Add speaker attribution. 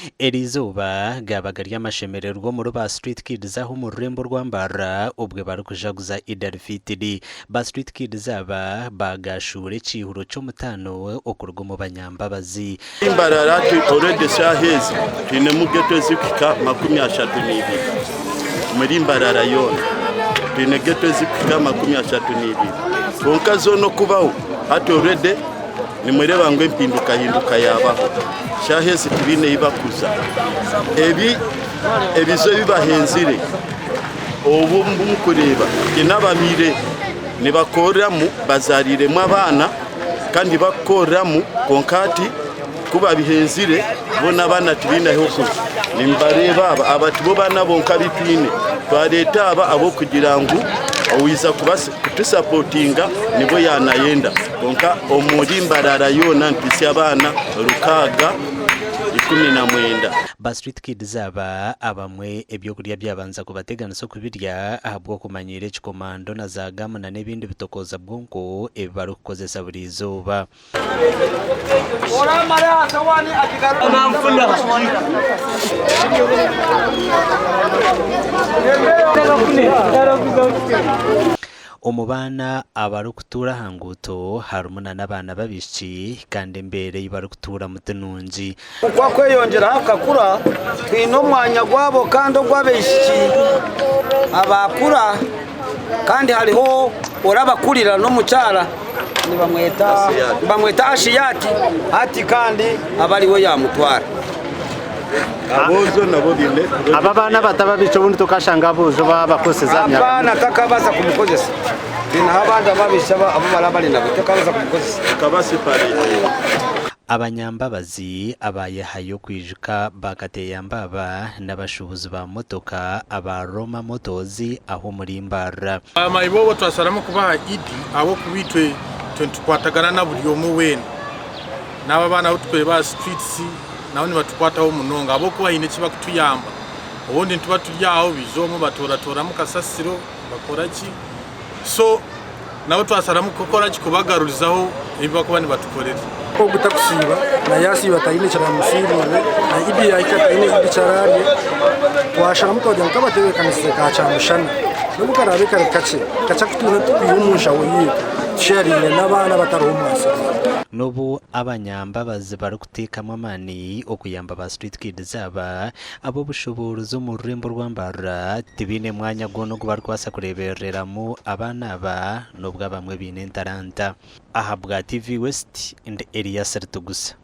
Speaker 1: Erizuba gabaga ry'amashemererwa muri ba Street Kids aho mu rurembo rw'Ambara ubwe bari kujaguza Idul Fitri. Ba Street Kids aba bagashure cihuro cyo mutano okurwa mu banyambabazi.
Speaker 2: Imbarara already shahezi tine mugeto zikika 32 muri Imbarara yona tine geto zikika 32 konka zono kubaho ati already ni mureba ngo impinduka hinduka yabaho shahezi tibine ibakuza ebizo bibahenzire ubu mukureba inabamire nibakora mu bazarire mu abana kandi bakora mu konkati kuba bihenzire bona bana tibine hokuza nimbareba abatibo bana bonka bitine twareta abo kugira ngo uwiza kutusapotinga nibo yanayenda bonka omuri Imbarara yona ntisi abana rukaga 19.
Speaker 1: Ba Street Kids aba abamwe ebyo kurya byabanza kubategana so kubirya ahabwo kumanyire kikomando na za gamu na nebindi bitokoza bwonko ebarukozesa buri zuba. Umubana abarukutura hanguto harumuna n'abana babishi kandi mbere ibarukutura mutenunji
Speaker 3: kwa kweyongera hakakura twino mwanya gwabo kandi gwabeshi abakura kandi hariho orabakurira no mucyara ni bamweta ashiyati ati kandi abariwe yamutwara
Speaker 2: abozo nabo bine
Speaker 4: aba bana batababico bundi tukashanga abozo babakoseza myaka
Speaker 3: abana takabaza kumukozesa bina abandi babishaba abo barabari nabo takabaza kumukozesa
Speaker 2: kabasipari
Speaker 1: abanyambabazi abaye hayo kwijuka bakateye mbaba n'abashubuzi ba motoka aba Roma Motozi aho muri Imbara
Speaker 5: amayibo twasaramo kubaha idi abo kubitwe 20 kwatagana na buri omu wene n'aba bana utwe ba streets naho nibatwataho munonga abo kuba hine kiba kutuyamba ubundi ntuba turyaho bizomo batoratora mu kasasiro bakora ki so naho twasaramo kokora kikubagarurizaho iba kuba nibatukorera
Speaker 6: ko gutakusiba na yasi batayine cyane musirire na idi yakata ine icaranye washara mutoje mukabatewe kanise ka camushana n'ubukarabe karekace kaca kutura tubihumusha woyiye sharinge n'abana batarumwasa
Speaker 1: Nobu abanyambabazi barukutekamo amani okuyamba ba Street Kids aba abo bushoboruzo mu rurembo rw'Ambara tibine mwanya gono kubarkwasa kurebereramo abana aba nubwo bamwe bine ntaranta ahabwa TV West and Elias Sertugusa.